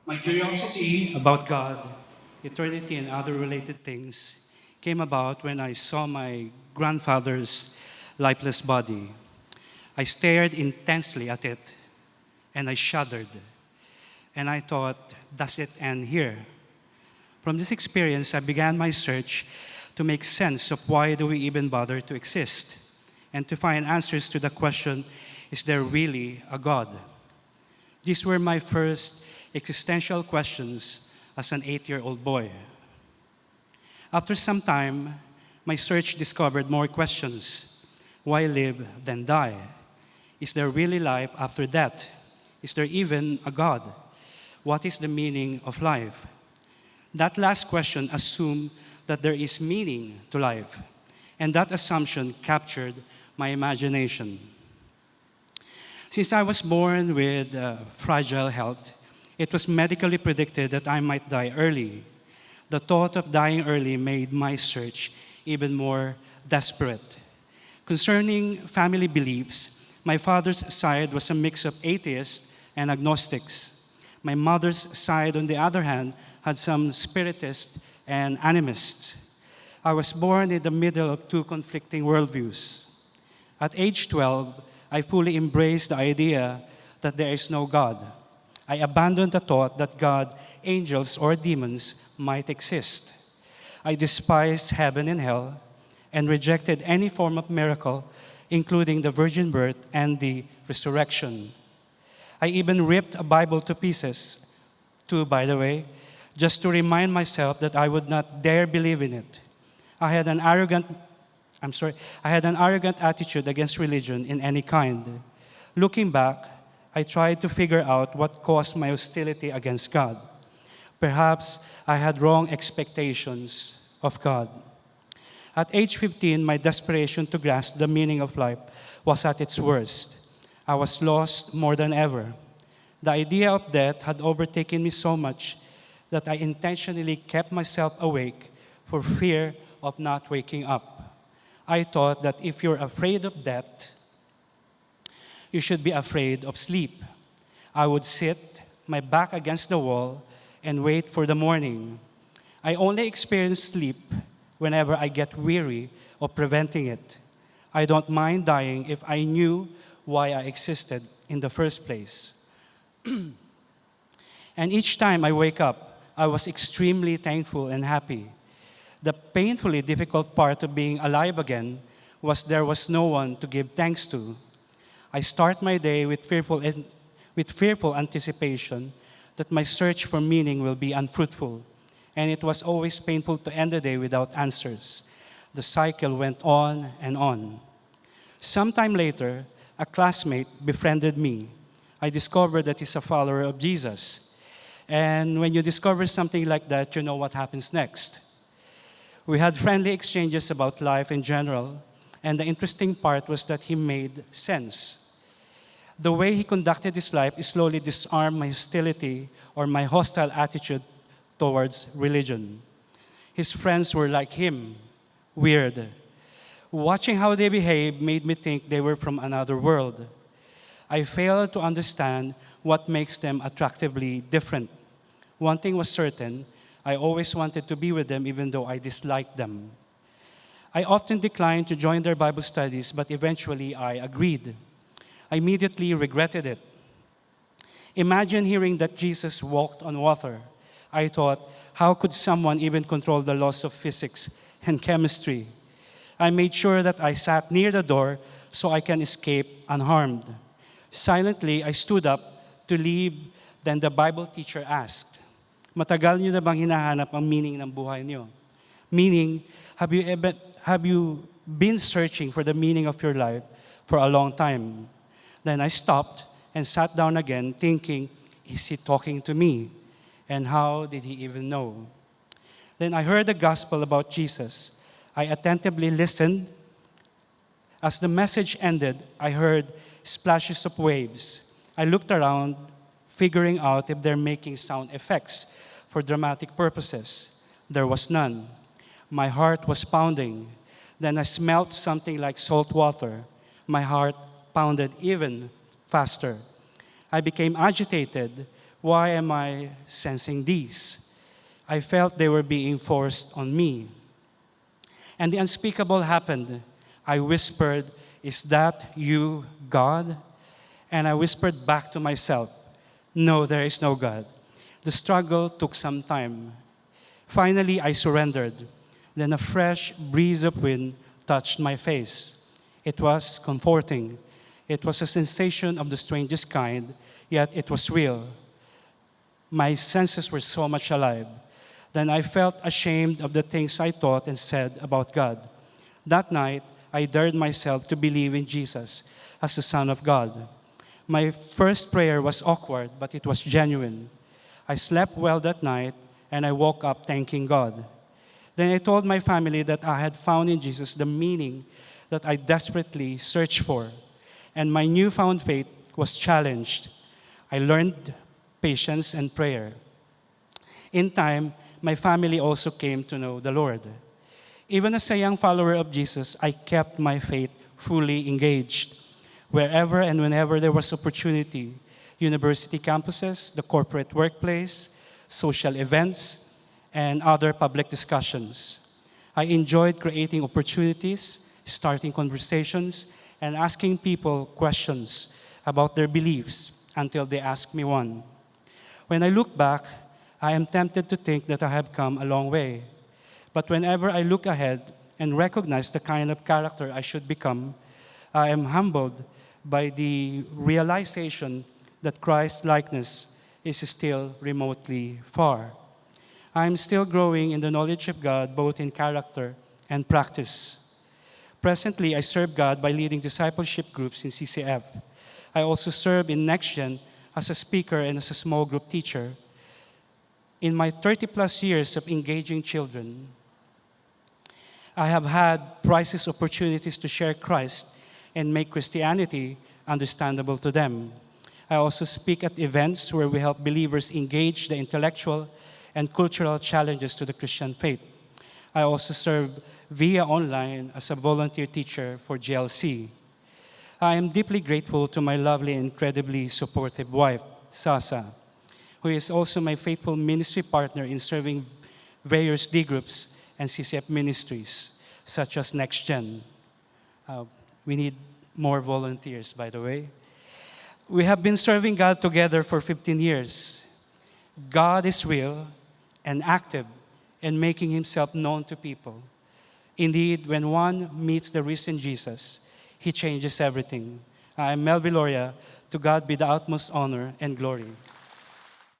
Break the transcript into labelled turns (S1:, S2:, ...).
S1: My curiosity about God, eternity, and other related things came about when I saw my grandfather's lifeless body. I stared intensely at it and I shuddered. And I thought, does it end here? From this experience, I began my search to make sense of why do we even bother to exist and to find answers to the question, is there really a God? These were my first existential questions as an 8-year-old boy. After some time, my search discovered more questions. Why live then die? Is there really life after death? Is there even a God? What is the meaning of life? That last question assumed that there is meaning to life, and that assumption captured my imagination. Since I was born with fragile health, it was medically predicted that I might die early. The thought of dying early made my search even more desperate. Concerning family beliefs, my father's side was a mix of atheists and agnostics. My mother's side, on the other hand, had some spiritists and animists. I was born in the middle of two conflicting worldviews. At age 12, I fully embraced the idea that there is no God. I abandoned the thought that God, angels, or demons might exist. I despised heaven and hell and rejected any form of miracle, including the virgin birth and the resurrection. I even ripped a Bible to pieces, two, by the way, just to remind myself that I would not dare believe in it. I had an arrogant attitude against religion in any kind. Looking back, I tried to figure out what caused my hostility against God. Perhaps I had wrong expectations of God. At age 15, my desperation to grasp the meaning of life was at its worst. I was lost more than ever. The idea of death had overtaken me so much that I intentionally kept myself awake for fear of not waking up. I thought that if you're afraid of death, you should be afraid of sleep. I would sit, my back against the wall, and wait for the morning. I only experience sleep whenever I get weary of preventing it. I don't mind dying if I knew why I existed in the first place. And each time I wake up, I was extremely thankful and happy. The painfully difficult part of being alive again was there was no one to give thanks to. I start my day with fearful anticipation that my search for meaning will be unfruitful, and it was always painful to end the day without answers. The cycle went on and on. Sometime later, a classmate befriended me. I discovered that he's a follower of Jesus. And when you discover something like that, you know what happens next. We had friendly exchanges about life in general, and the interesting part was that he made sense. The way he conducted his life slowly disarmed my hostility or my hostile attitude towards religion. His friends were like him, weird. Watching how they behaved made me think they were from another world. I failed to understand what makes them attractively different. One thing was certain, I always wanted to be with them even though I disliked them. I often declined to join their Bible studies, but eventually I agreed. I immediately regretted it. Imagine hearing that Jesus walked on water. I thought, how could someone even control the laws of physics and chemistry? I made sure that I sat near the door so I can escape unharmed. Silently, I stood up to leave. Then the Bible teacher asked, matagal niyo na bang hinahanap ang meaning ng buhay niyo? Meaning, have you been searching for the meaning of your life for a long time? Then I stopped and sat down again thinking, is he talking to me? And how did he even know? Then I heard the gospel about Jesus. I attentively listened. As the message ended, I heard splashes of waves. I looked around, figuring out if they're making sound effects for dramatic purposes. There was none. My heart was pounding. Then I smelled something like salt water. My heart pounded even faster. I became agitated. Why am I sensing these? I felt they were being forced on me. And the unspeakable happened. I whispered, "Is that you, God?" And I whispered back to myself, "No, there is no God." The struggle took some time. Finally, I surrendered. Then a fresh breeze of wind touched my face. It was comforting. It was a sensation of the strangest kind, yet it was real. My senses were so much alive. Then I felt ashamed of the things I thought and said about God. That night, I dared myself to believe in Jesus as the Son of God. My first prayer was awkward, but it was genuine. I slept well that night, and I woke up thanking God. Then I told my family that I had found in Jesus the meaning that I desperately searched for, and my newfound faith was challenged. I learned patience and prayer. In time, my family also came to know the Lord. Even as a young follower of Jesus, I kept my faith fully engaged. Wherever and whenever there was opportunity, university campuses, the corporate workplace, social events, and other public discussions. I enjoyed creating opportunities, starting conversations, and asking people questions about their beliefs until they asked me one. When I look back, I am tempted to think that I have come a long way. But whenever I look ahead and recognize the kind of character I should become, I am humbled by the realization that Christ's likeness is still remotely far. I am still growing in the knowledge of God, both in character and practice. Presently, I serve God by leading discipleship groups in CCF. I also serve in NextGen as a speaker and as a small group teacher. In my 30-plus years of engaging children, I have had priceless opportunities to share Christ and make Christianity understandable to them. I also speak at events where we help believers engage the intellectual and cultural challenges to the Christian faith. I also serve via online as a volunteer teacher for GLC. I am deeply grateful to my lovely and incredibly supportive wife, Sasa, who is also my faithful ministry partner in serving various D groups and CCF ministries, such as NextGen. We need more volunteers, by the way. We have been serving God together for 15 years. God is real and active in making himself known to people. Indeed, when one meets the risen Jesus, he changes everything. I am Mel Viloria. To God be the utmost honor and glory.